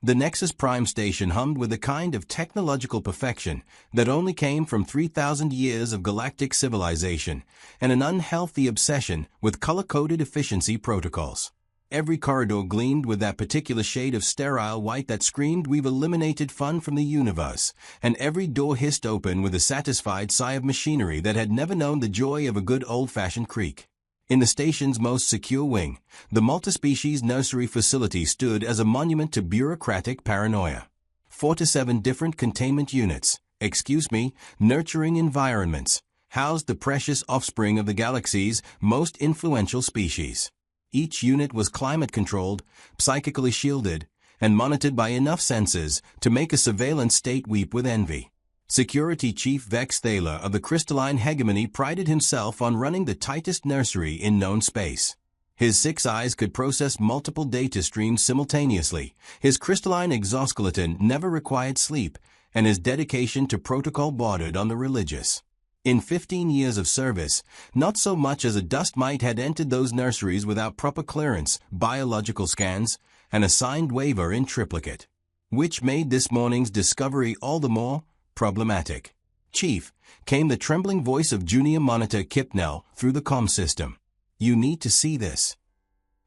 The Nexus Prime station hummed with a kind of technological perfection that only came from 3,000 years of galactic civilization and an unhealthy obsession with color-coded efficiency protocols. Every corridor gleamed with that particular shade of sterile white that screamed, "We've eliminated fun from the universe," and every door hissed open with a satisfied sigh of machinery that had never known the joy of a good old-fashioned creak. In the station's most secure wing, the multi-species nursery facility stood as a monument to bureaucratic paranoia. 4 to 7 different containment units, nurturing environments, housed the precious offspring of the galaxy's most influential species. Each unit was climate-controlled, psychically shielded, and monitored by enough sensors to make a surveillance state weep with envy. Security Chief Vex Thaler of the Crystalline Hegemony prided himself on running the tightest nursery in known space. His 6 eyes could process multiple data streams simultaneously, his crystalline exoskeleton never required sleep, and his dedication to protocol bordered on the religious. In 15 years of service, not so much as a dust mite had entered those nurseries without proper clearance, biological scans, and a signed waiver in triplicate. Which made this morning's discovery all the more problematic. "Chief," came the trembling voice of Junior Monitor Kipnell through the comm system. "You need to see this."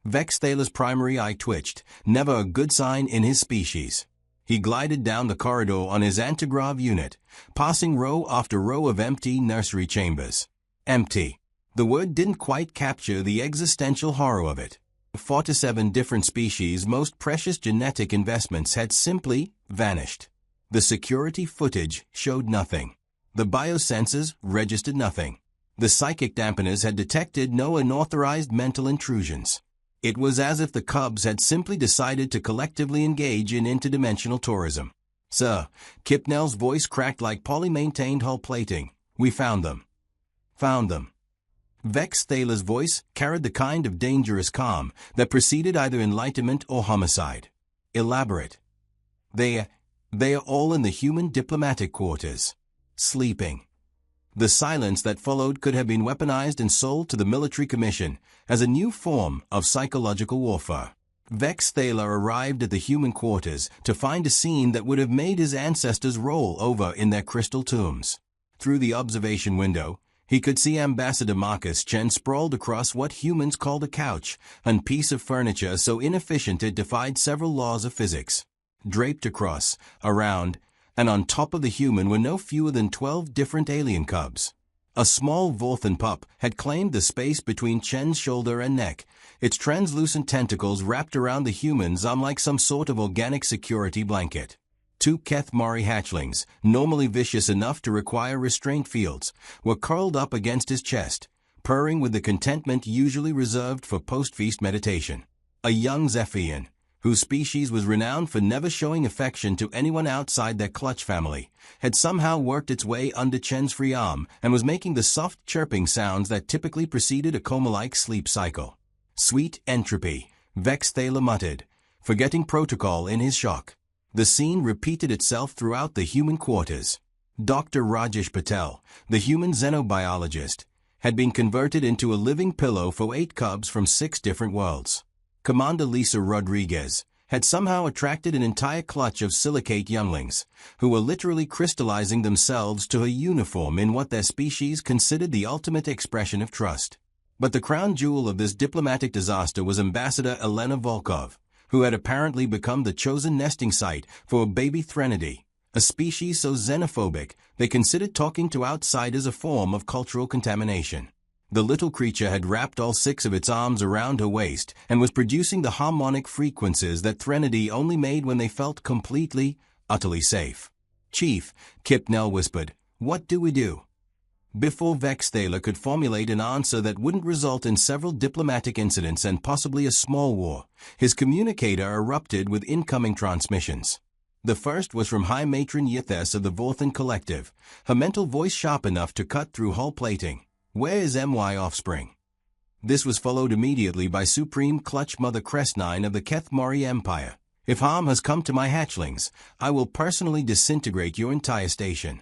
Vex Thaler's primary eye twitched, never a good sign in his species. He glided down the corridor on his antigrav unit, passing row after row of empty nursery chambers. Empty. The word didn't quite capture the existential horror of it. 4 to 7 different species' most precious genetic investments had simply vanished. The security footage showed nothing. The biosensors registered nothing. The psychic dampeners had detected no unauthorized mental intrusions. It was as if the Cubs had simply decided to collectively engage in interdimensional tourism. "Sir," Kipnell's voice cracked like poly-maintained hull plating, "we found them." "Found them." Vex Thaler's voice carried the kind of dangerous calm that preceded either enlightenment or homicide. "Elaborate." They are all in the human diplomatic quarters. Sleeping." The silence that followed could have been weaponized and sold to the military commission as a new form of psychological warfare. Vex Thaler arrived at the human quarters to find a scene that would have made his ancestors roll over in their crystal tombs. Through the observation window, he could see Ambassador Marcus Chen sprawled across what humans called a couch, a piece of furniture so inefficient it defied several laws of physics. Draped across, around, and on top of the human were no fewer than 12 different alien cubs. A small Vorthan pup had claimed the space between Chen's shoulder and neck, its translucent tentacles wrapped around the human's arm like some sort of organic security blanket. 2 Keth Mari hatchlings, normally vicious enough to require restraint fields, were curled up against his chest, purring with the contentment usually reserved for post-feast meditation. A young Zephian, whose species was renowned for never showing affection to anyone outside their clutch family, had somehow worked its way under Chen's free arm and was making the soft chirping sounds that typically preceded a coma-like sleep cycle. "Sweet entropy," Vex Thaler muttered, forgetting protocol in his shock. The scene repeated itself throughout the human quarters. Dr. Rajesh Patel, the human xenobiologist, had been converted into a living pillow for 8 cubs from 6 different worlds. Commander Lisa Rodriguez had somehow attracted an entire clutch of silicate younglings, who were literally crystallizing themselves to a uniform in what their species considered the ultimate expression of trust. But the crown jewel of this diplomatic disaster was Ambassador Elena Volkov, who had apparently become the chosen nesting site for a baby Threnody, a species so xenophobic they considered talking to outsiders a form of cultural contamination. The little creature had wrapped all 6 of its arms around her waist and was producing the harmonic frequencies that Threnody only made when they felt completely, utterly safe. "Chief," Kipnell whispered, "what do we do?" Before Vex Thaler could formulate an answer that wouldn't result in several diplomatic incidents and possibly a small war, his communicator erupted with incoming transmissions. The first was from High Matron Yithes of the Vorthan Collective, her mental voice sharp enough to cut through hull plating. "Where is MY offspring?" This was followed immediately by Supreme Clutch Mother Crest9 of the Keth Mari Empire. "If harm has come to my hatchlings, I will personally disintegrate your entire station."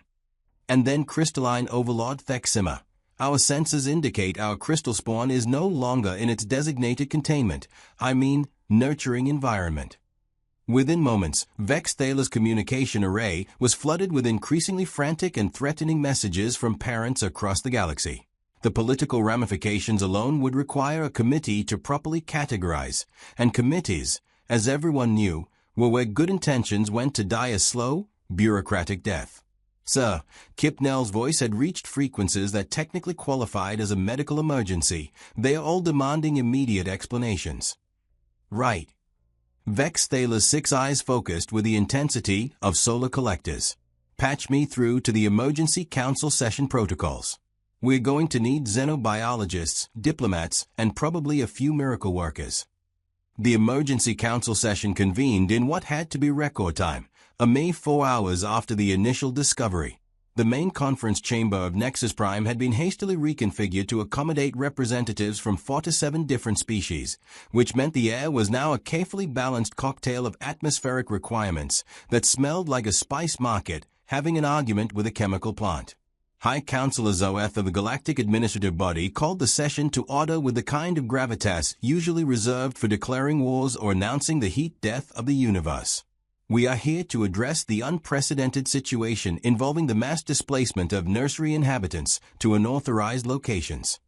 And then Crystalline Overlord Thexima. "Our sensors indicate our crystal spawn is no longer in its designated containment, nurturing environment." Within moments, Vex Thaler's communication array was flooded with increasingly frantic and threatening messages from parents across the galaxy. The political ramifications alone would require a committee to properly categorize, and committees, as everyone knew, were where good intentions went to die a slow, bureaucratic death. Sir, Kipnell's voice had reached frequencies that technically qualified as a medical emergency. They are all demanding immediate explanations. Right. Vex Thaler's 6 eyes focused with the intensity of solar collectors. Patch me through to the emergency council session protocols. We're going to need xenobiologists, diplomats, and probably a few miracle workers. The emergency council session convened in what had to be record time, a mere 4 hours after the initial discovery. The main conference chamber of Nexus Prime had been hastily reconfigured to accommodate representatives from 4 to 7 different species, which meant the air was now a carefully balanced cocktail of atmospheric requirements that smelled like a spice market having an argument with a chemical plant. High Counselor Zoeth of the Galactic Administrative Body called the session to order with the kind of gravitas usually reserved for declaring wars or announcing the heat death of the universe. We are here to address the unprecedented situation involving the mass displacement of nursery inhabitants to unauthorized locations.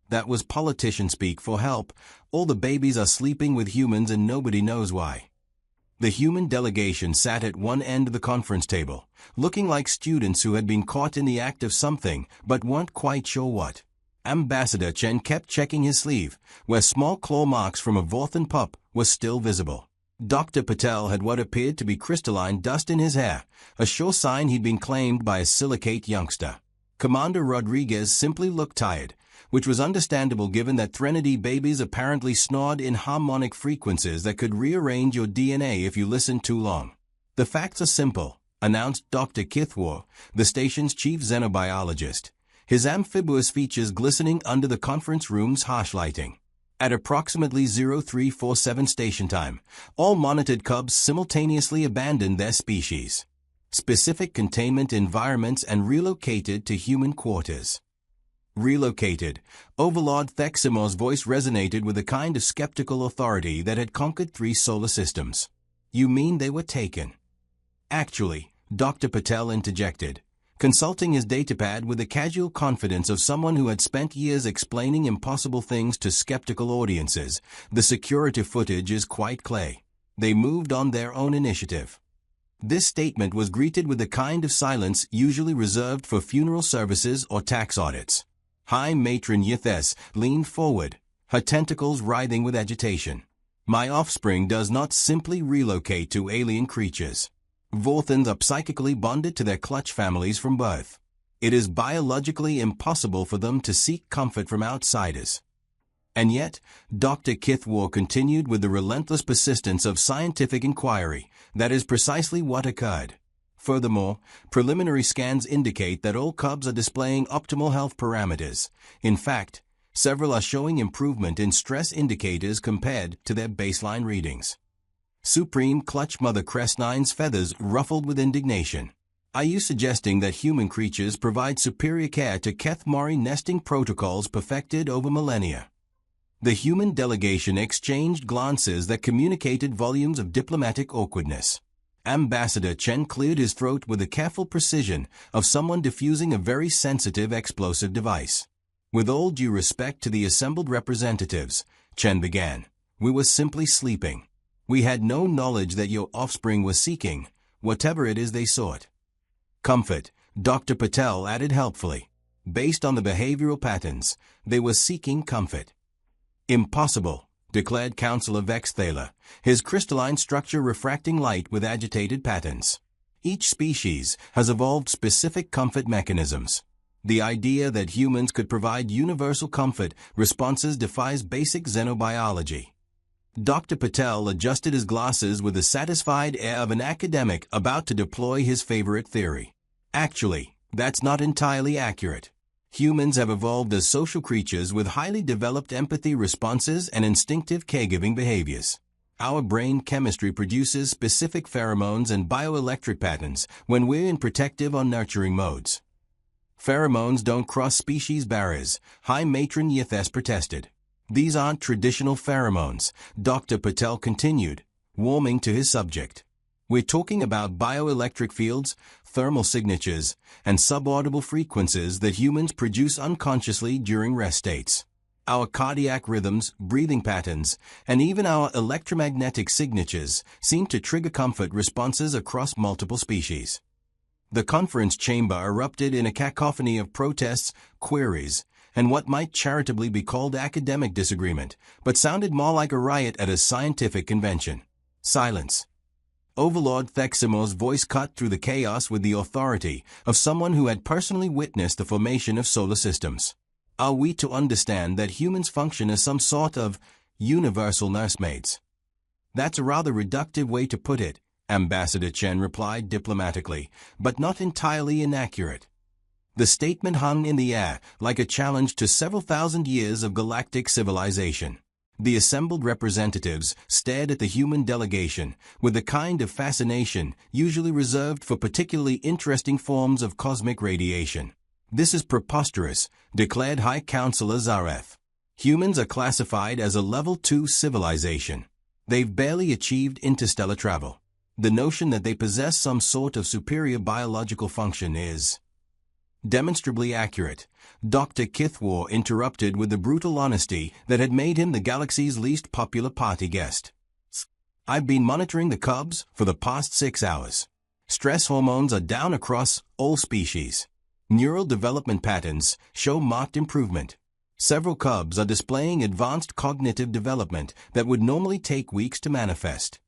That was politician speak for help. All the babies are sleeping with humans and nobody knows why. The human delegation sat at one end of the conference table, looking like students who had been caught in the act of something but weren't quite sure what. Ambassador Chen kept checking his sleeve, where small claw marks from a Vorthan pup were still visible. Dr. Patel had what appeared to be crystalline dust in his hair, a sure sign he'd been claimed by a silicate youngster. Commander Rodriguez simply looked tired, which was understandable given that Threnody babies apparently snored in harmonic frequencies that could rearrange your DNA if you listened too long. The facts are simple, announced Dr. Kithwar, the station's chief xenobiologist, his amphibious features glistening under the conference room's harsh lighting. At approximately 0347 station time, all monitored cubs simultaneously abandoned their species, specific containment environments and relocated to human quarters. Relocated, Overlord Theximor's voice resonated with a kind of skeptical authority that had conquered 3 solar systems. You mean they were taken? Actually, Dr. Patel interjected, consulting his datapad with the casual confidence of someone who had spent years explaining impossible things to skeptical audiences. The security footage is quite clear. They moved on their own initiative. This statement was greeted with the kind of silence usually reserved for funeral services or tax audits. High Matron Yithes leaned forward, her tentacles writhing with agitation. My offspring does not simply relocate to alien creatures. Vorthans are psychically bonded to their clutch families from birth. It is biologically impossible for them to seek comfort from outsiders. And yet, Dr. Kithwar continued with the relentless persistence of scientific inquiry. That is precisely what occurred. Furthermore, preliminary scans indicate that all cubs are displaying optimal health parameters. In fact, several are showing improvement in stress indicators compared to their baseline readings. Supreme Clutch Mother Crest9's feathers ruffled with indignation. Are you suggesting that human creatures provide superior care to Keth Mori nesting protocols perfected over millennia? The human delegation exchanged glances that communicated volumes of diplomatic awkwardness. Ambassador Chen cleared his throat with the careful precision of someone diffusing a very sensitive explosive device. With all due respect to the assembled representatives, Chen began, we were simply sleeping. We had no knowledge that your offspring was seeking, whatever it is they sought. Comfort, Dr. Patel added helpfully. Based on the behavioral patterns, they were seeking comfort. Impossible, declared Counselor Vex Thaler, his crystalline structure refracting light with agitated patterns. Each species has evolved specific comfort mechanisms. The idea that humans could provide universal comfort responses defies basic xenobiology. Dr. Patel adjusted his glasses with the satisfied air of an academic about to deploy his favorite theory. Actually, that's not entirely accurate. Humans have evolved as social creatures with highly developed empathy responses and instinctive caregiving behaviors. Our brain chemistry produces specific pheromones and bioelectric patterns when we're in protective or nurturing modes. Pheromones don't cross species barriers, High Matron Yithes protested. These aren't traditional pheromones, Dr. Patel continued. warming to his subject. We're talking about bioelectric fields, thermal signatures, and subaudible frequencies that humans produce unconsciously during rest states. Our cardiac rhythms, breathing patterns, and even our electromagnetic signatures seem to trigger comfort responses across multiple species. The conference chamber erupted in a cacophony of protests, queries, and what might charitably be called academic disagreement, but sounded more like a riot at a scientific convention. Silence. Overlord Theximo's voice cut through the chaos with the authority of someone who had personally witnessed the formation of solar systems. Are we to understand that humans function as some sort of universal nursemaids? That's a rather reductive way to put it, Ambassador Chen replied diplomatically, but not entirely inaccurate. The statement hung in the air like a challenge to several thousand years of galactic civilization. The assembled representatives stared at the human delegation with the kind of fascination usually reserved for particularly interesting forms of cosmic radiation. This is preposterous, declared High Counselor Zareth. Humans are classified as a Level 2 civilization. They've barely achieved interstellar travel. The notion that they possess some sort of superior biological function is demonstrably accurate. Dr. Kithwar interrupted with the brutal honesty that had made him the galaxy's least popular party guest. I've been monitoring the cubs for the past 6 hours. Stress hormones are down across all species. Neural development patterns show marked improvement. Several cubs are displaying advanced cognitive development that would normally take weeks to manifest.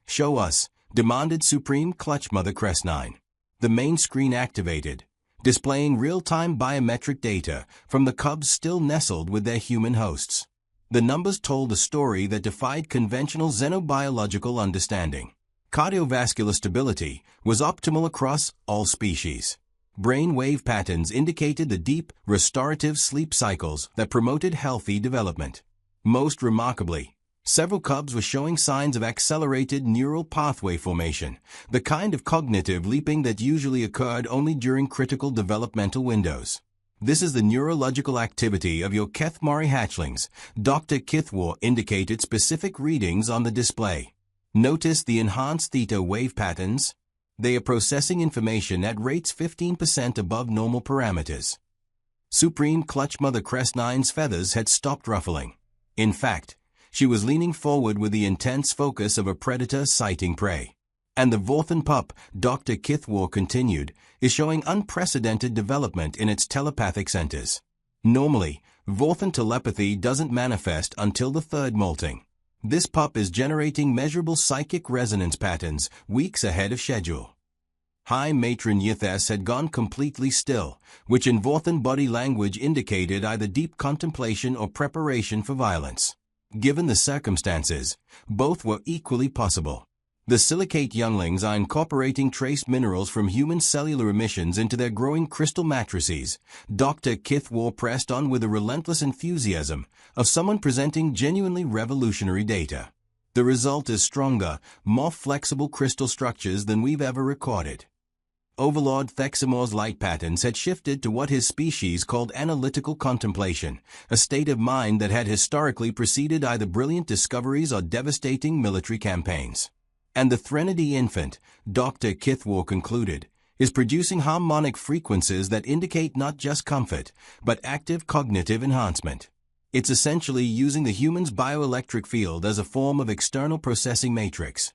Show us, demanded Supreme Clutch Mother Crest9. The main screen activated, displaying real-time biometric data from the cubs still nestled with their human hosts. The numbers told a story that defied conventional xenobiological understanding. Cardiovascular stability was optimal across all species. Brain wave patterns indicated the deep, restorative sleep cycles that promoted healthy development. Most remarkably, several cubs were showing signs of accelerated neural pathway formation, the kind of cognitive leaping that usually occurred only during critical developmental windows. This is the neurological activity of your Kethmari hatchlings. Dr. Kithwar indicated specific readings on the display. Notice the enhanced theta wave patterns. They are processing information at rates 15% above normal parameters. Supreme Clutch Mother Crest9's feathers had stopped ruffling. In fact, she was leaning forward with the intense focus of a predator sighting prey. And the Vorthan pup, Dr. Kithwar continued, is showing unprecedented development in its telepathic centers. Normally, Vorthan telepathy doesn't manifest until the third molting. This pup is generating measurable psychic resonance patterns weeks ahead of schedule. High Matron Yithes had gone completely still, which in Vorthan body language indicated either deep contemplation or preparation for violence. Given the circumstances, both were equally possible. The silicate younglings are incorporating trace minerals from human cellular emissions into their growing crystal matrices. Dr. Kithwar pressed on with the relentless enthusiasm of someone presenting genuinely revolutionary data. The result is stronger, more flexible crystal structures than we've ever recorded. Overlord Theximor's light patterns had shifted to what his species called analytical contemplation, a state of mind that had historically preceded either brilliant discoveries or devastating military campaigns. And the Threnody infant, Dr. Kithwar concluded, is producing harmonic frequencies that indicate not just comfort, but active cognitive enhancement. It's essentially using the human's bioelectric field as a form of external processing matrix.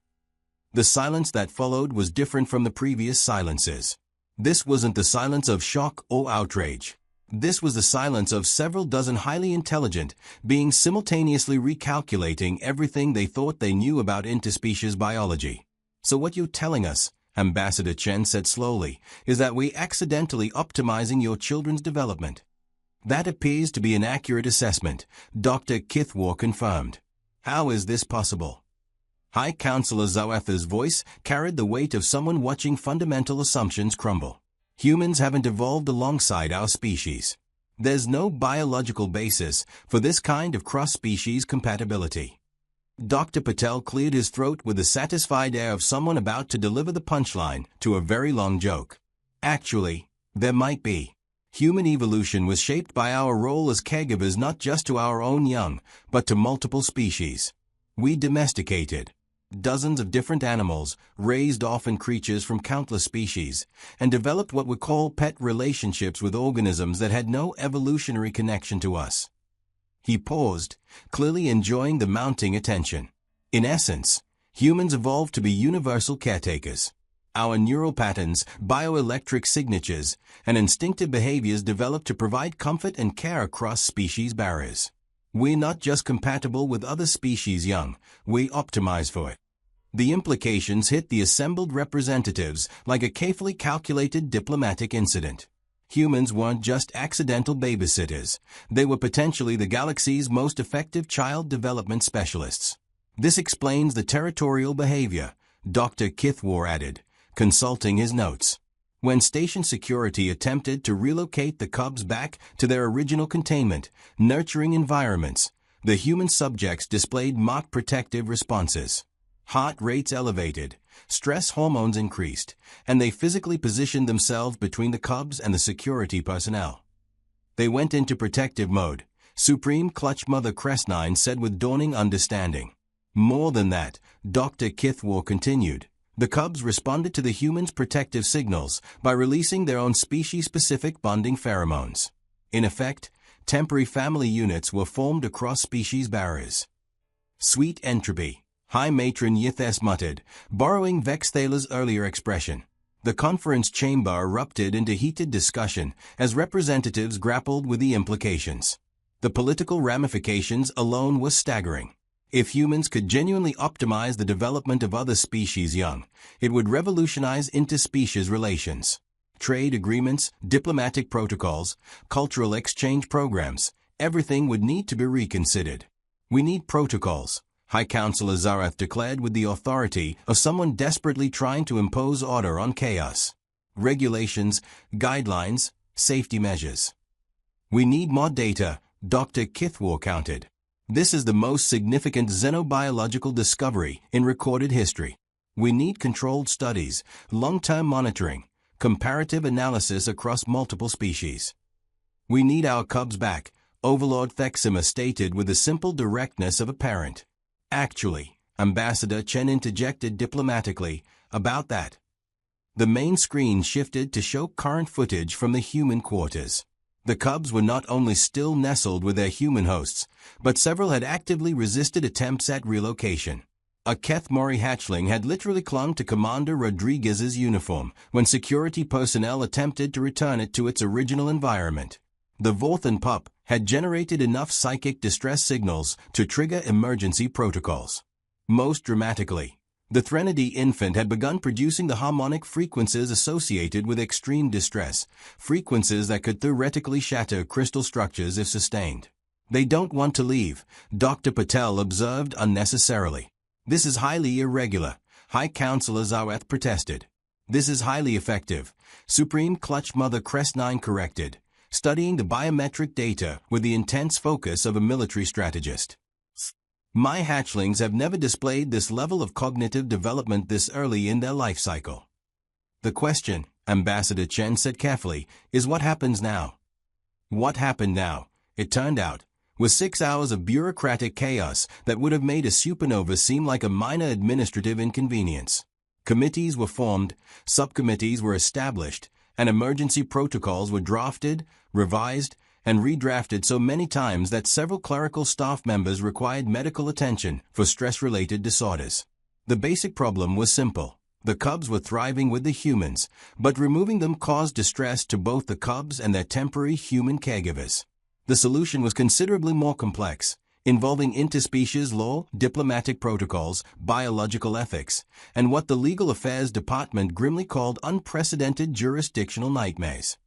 The silence that followed was different from the previous silences. This wasn't the silence of shock or outrage. This was the silence of several dozen highly intelligent beings simultaneously recalculating everything they thought they knew about interspecies biology. So what you're telling us, Ambassador Chen said slowly, is that we're accidentally optimizing your children's development. That appears to be an accurate assessment, Dr. Kithwar confirmed. How is this possible? High Counselor Zoetha's voice carried the weight of someone watching fundamental assumptions crumble. Humans haven't evolved alongside our species. There's no biological basis for this kind of cross-species compatibility. Dr. Patel cleared his throat with the satisfied air of someone about to deliver the punchline to a very long joke. Actually, there might be. Human evolution was shaped by our role as caregivers not just to our own young, but to multiple species. We domesticated. dozens of different animals, raised often creatures from countless species, and developed what we call pet relationships with organisms that had no evolutionary connection to us. He paused, clearly enjoying the mounting attention. In essence, humans evolved to be universal caretakers. Our neural patterns, bioelectric signatures, and instinctive behaviors developed to provide comfort and care across species barriers. We're not just compatible with other species young, we optimize for it. The implications hit the assembled representatives like a carefully calculated diplomatic incident. Humans weren't just accidental babysitters, they were potentially the galaxy's most effective child development specialists. This explains the territorial behavior, Dr. Kithwar added, consulting his notes. When station security attempted to relocate the cubs back to their original containment, nurturing environments, the human subjects displayed marked protective responses. Heart rates elevated, stress hormones increased, and they physically positioned themselves between the cubs and the security personnel. They went into protective mode, Supreme Clutch Mother Crestnine said with dawning understanding. More than that, Dr. Kithwar continued. The cubs responded to the humans' protective signals by releasing their own species-specific bonding pheromones. In effect, temporary family units were formed across species barriers. Sweet entropy, High Matron Yithes muttered, borrowing Vexthala's earlier expression. The conference chamber erupted into heated discussion as representatives grappled with the implications. The political ramifications alone were staggering. If humans could genuinely optimize the development of other species young, it would revolutionize interspecies relations. Trade agreements, diplomatic protocols, cultural exchange programs, everything would need to be reconsidered. We need protocols, High Counselor Zarath declared with the authority of someone desperately trying to impose order on chaos. Regulations, guidelines, safety measures. We need more data, Dr. Kithwar countered. This is the most significant xenobiological discovery in recorded history. We need controlled studies, long-term monitoring, comparative analysis across multiple species. We need our cubs back, Overlord Thexima stated with the simple directness of a parent. Actually, Ambassador Chen interjected diplomatically, about that. The main screen shifted to show current footage from the human quarters. The cubs were not only still nestled with their human hosts, but several had actively resisted attempts at relocation. A Keth Mori hatchling had literally clung to Commander Rodriguez's uniform when security personnel attempted to return it to its original environment. The Vorthan pup had generated enough psychic distress signals to trigger emergency protocols. Most dramatically, the Threnody infant had begun producing the harmonic frequencies associated with extreme distress, frequencies that could theoretically shatter crystal structures if sustained. They don't want to leave, Dr. Patel observed unnecessarily. This is highly irregular, High Counselor Zaweth protested. This is highly effective, Supreme Clutch Mother Crestnine corrected, studying the biometric data with the intense focus of a military strategist. My hatchlings have never displayed this level of cognitive development this early in their life cycle. The question, Ambassador Chen said carefully, is what happens now? What happened now, it turned out, was 6 hours of bureaucratic chaos that would have made a supernova seem like a minor administrative inconvenience. Committees were formed, subcommittees were established, and emergency protocols were drafted, revised, and redrafted so many times that several clerical staff members required medical attention for stress-related disorders. The basic problem was simple. The cubs were thriving with the humans, but removing them caused distress to both the cubs and their temporary human caregivers. The solution was considerably more complex, involving interspecies law, diplomatic protocols, biological ethics, and what the Legal Affairs Department grimly called unprecedented jurisdictional nightmares.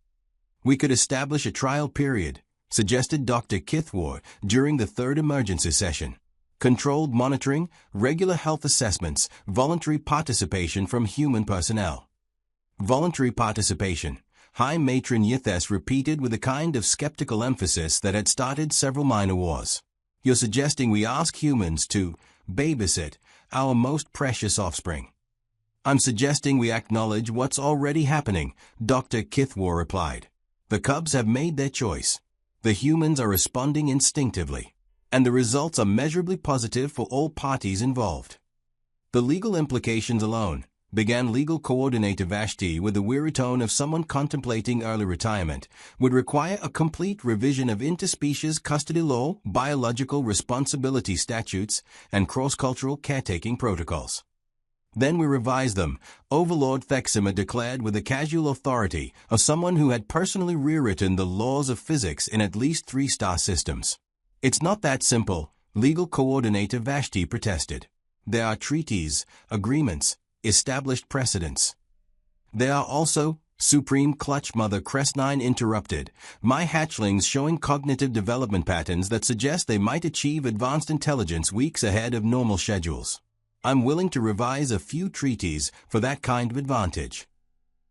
We could establish a trial period, suggested Dr. Kithwar during the third emergency session. Controlled monitoring, regular health assessments, voluntary participation from human personnel. Voluntary participation, High Matron Yithes repeated with a kind of skeptical emphasis that had started several minor wars. You're suggesting we ask humans to babysit our most precious offspring. I'm suggesting we acknowledge what's already happening, Dr. Kithwar replied. The cubs have made their choice. The humans are responding instinctively, and the results are measurably positive for all parties involved. The legal implications alone, began legal coordinator Vashti with the weary tone of someone contemplating early retirement, would require a complete revision of interspecies custody law, biological responsibility statutes, and cross-cultural caretaking protocols. Then we revised them, Overlord Thexima declared with the casual authority of someone who had personally rewritten the laws of physics in at least 3-star systems. It's not that simple, legal coordinator Vashti protested. There are treaties, agreements, established precedents. There are also, Supreme Clutch Mother Crest9 interrupted, my hatchlings showing cognitive development patterns that suggest they might achieve advanced intelligence weeks ahead of normal schedules. I'm willing to revise a few treaties for that kind of advantage.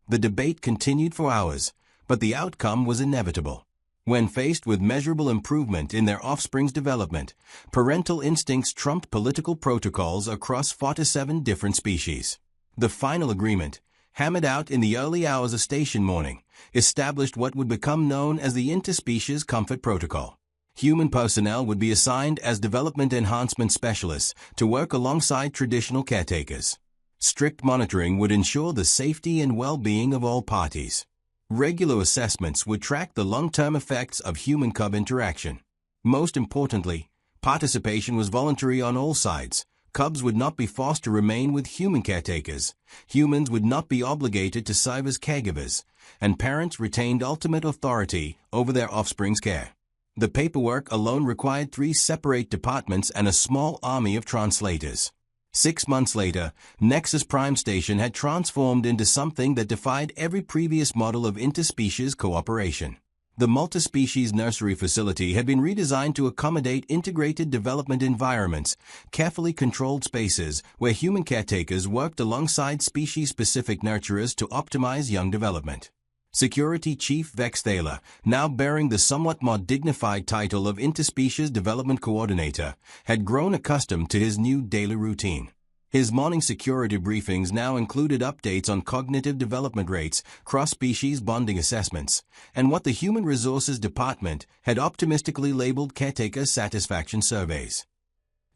The debate continued for hours, but the outcome was inevitable. When faced with measurable improvement in their offspring's development, parental instincts trumped political protocols across 47 different species. The final agreement, hammered out in the early hours of station morning, established what would become known as the Interspecies Comfort Protocol. Human personnel would be assigned as development enhancement specialists to work alongside traditional caretakers. Strict monitoring would ensure the safety and well-being of all parties. Regular assessments would track the long-term effects of human-cub interaction. Most importantly, participation was voluntary on all sides. Cubs would not be forced to remain with human caretakers, humans would not be obligated to serve as caregivers, and parents retained ultimate authority over their offspring's care. The paperwork alone required 3 separate departments and a small army of translators. 6 months later, Nexus Prime Station had transformed into something that defied every previous model of interspecies cooperation. The multi-species nursery facility had been redesigned to accommodate integrated development environments, carefully controlled spaces where human caretakers worked alongside species-specific nurturers to optimize young development. Security Chief Vex Thaler, now bearing the somewhat more dignified title of Interspecies Development Coordinator, had grown accustomed to his new daily routine. His morning security briefings now included updates on cognitive development rates, cross-species bonding assessments, and what the Human Resources Department had optimistically labeled caretaker satisfaction surveys.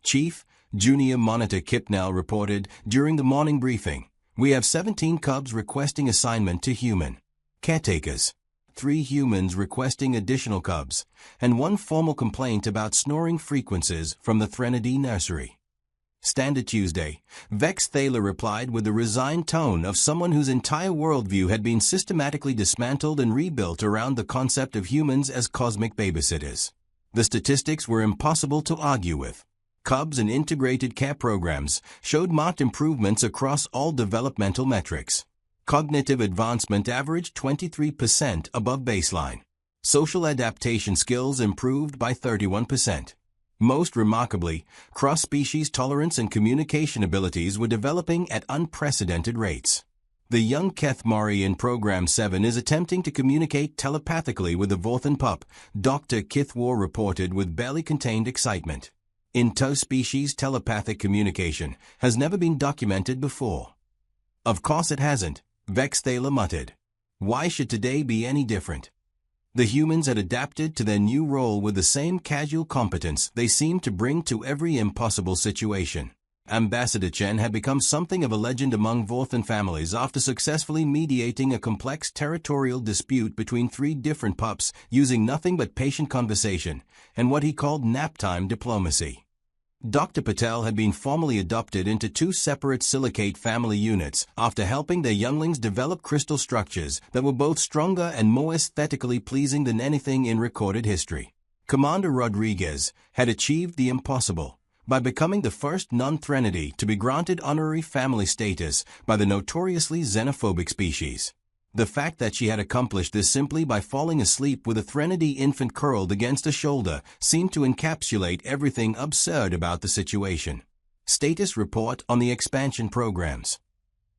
Chief Junior Monitor Kipnell reported during the morning briefing, "We have 17 cubs requesting assignment to human caretakers, 3 humans requesting additional cubs, and 1 formal complaint about snoring frequencies from the Threnody nursery." Standard Tuesday, Vex Thaler replied with the resigned tone of someone whose entire worldview had been systematically dismantled and rebuilt around the concept of humans as cosmic babysitters. The statistics were impossible to argue with. Cubs and integrated care programs showed marked improvements across all developmental metrics. Cognitive advancement averaged 23% above baseline. Social adaptation skills improved by 31%. Most remarkably, cross-species tolerance and communication abilities were developing at unprecedented rates. The young Keth Maury in Program 7 is attempting to communicate telepathically with the Vorthan pup, Dr. Kithwar reported with barely contained excitement. Interspecies telepathic communication has never been documented before. Of course it hasn't, Vex Thaler muttered. Why should today be any different? The humans had adapted to their new role with the same casual competence they seemed to bring to every impossible situation. Ambassador Chen had become something of a legend among Vorthan families after successfully mediating a complex territorial dispute between 3 different pups using nothing but patient conversation and what he called naptime diplomacy. Dr. Patel had been formally adopted into 2 separate silicate family units after helping their younglings develop crystal structures that were both stronger and more aesthetically pleasing than anything in recorded history. Commander Rodriguez had achieved the impossible by becoming the first non-Threnody to be granted honorary family status by the notoriously xenophobic species. The fact that she had accomplished this simply by falling asleep with a Threnody infant curled against a shoulder seemed to encapsulate everything absurd about the situation. Status report on the expansion programs.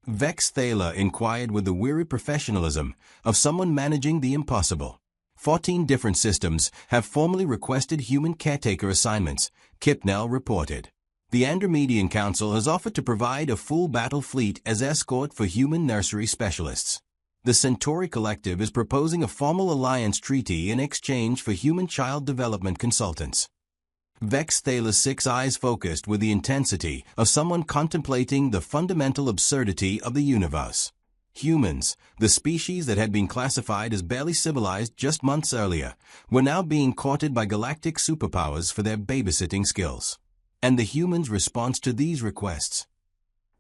Vex Thaler inquired with the weary professionalism of someone managing the impossible. 14 different systems have formally requested human caretaker assignments, Kipnell reported. The Andromedian Council has offered to provide a full battle fleet as escort for human nursery specialists. The Centauri Collective is proposing a formal alliance treaty in exchange for human child development consultants. Vex Thaler's 6 eyes focused with the intensity of someone contemplating the fundamental absurdity of the universe. Humans, the species that had been classified as barely civilized just months earlier, were now being courted by galactic superpowers for their babysitting skills. And the humans' response to these requests?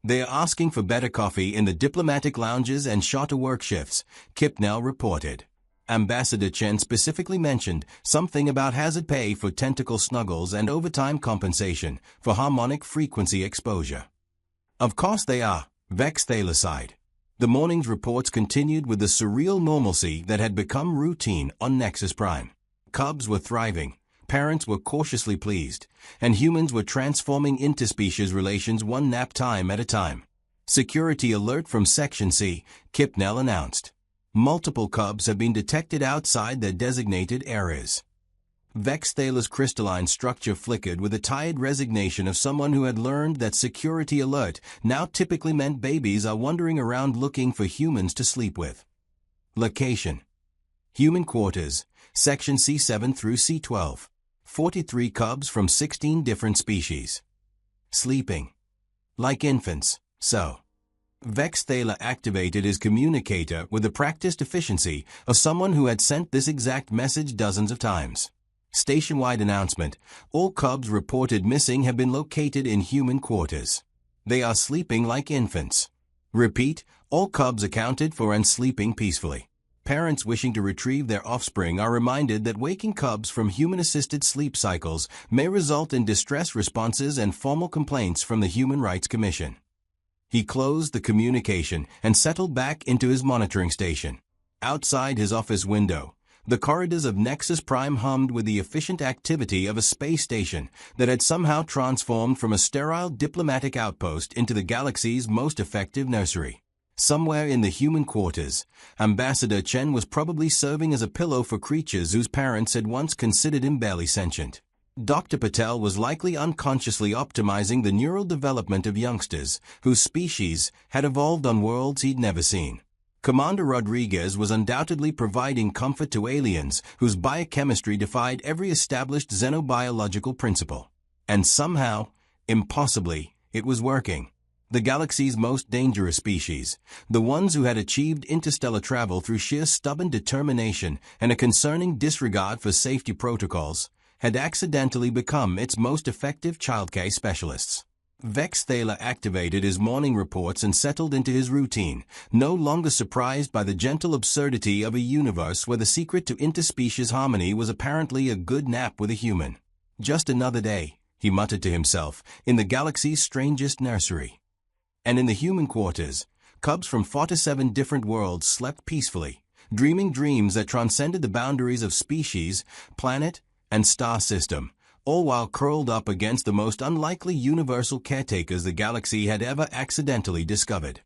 They are asking for better coffee in the diplomatic lounges and shorter work shifts, Kipnell reported. Ambassador Chen specifically mentioned something about hazard pay for tentacle snuggles and overtime compensation for harmonic frequency exposure. Of course they are, Vex Thaler sighed. The morning's reports continued with the surreal normalcy that had become routine on Nexus Prime. Cubs were thriving, parents were cautiously pleased, and humans were transforming interspecies relations one nap time at a time. Security alert from Section C, Kipnell announced. Multiple cubs have been detected outside their designated areas. Vex Thaler's crystalline structure flickered with the tired resignation of someone who had learned that security alert now typically meant babies are wandering around looking for humans to sleep with. Location: Human Quarters, Section C7 through C12. 43 cubs from 16 different species. Sleeping like infants, so. Vex Thaler activated his communicator with the practiced efficiency of someone who had sent this exact message dozens of times. Station-wide announcement: all cubs reported missing have been located in human quarters. They are sleeping like infants. Repeat, all cubs accounted for and sleeping peacefully. Parents wishing to retrieve their offspring are reminded that waking cubs from human-assisted sleep cycles may result in distress responses and formal complaints from the Human Rights Commission. He closed the communication and settled back into his monitoring station. Outside his office window, the corridors of Nexus Prime hummed with the efficient activity of a space station that had somehow transformed from a sterile diplomatic outpost into the galaxy's most effective nursery. Somewhere in the human quarters, Ambassador Chen was probably serving as a pillow for creatures whose parents had once considered him barely sentient. Dr. Patel was likely unconsciously optimizing the neural development of youngsters whose species had evolved on worlds he'd never seen. Commander Rodriguez was undoubtedly providing comfort to aliens whose biochemistry defied every established xenobiological principle. And somehow, impossibly, it was working. The galaxy's most dangerous species, the ones who had achieved interstellar travel through sheer stubborn determination and a concerning disregard for safety protocols, had accidentally become its most effective childcare specialists. Vex Thaler activated his morning reports and settled into his routine, no longer surprised by the gentle absurdity of a universe where the secret to interspecies harmony was apparently a good nap with a human. Just another day, he muttered to himself, in the galaxy's strangest nursery. And in the human quarters, cubs from 47 different worlds slept peacefully, dreaming dreams that transcended the boundaries of species, planet, and star system, all while curled up against the most unlikely universal caretakers the galaxy had ever accidentally discovered.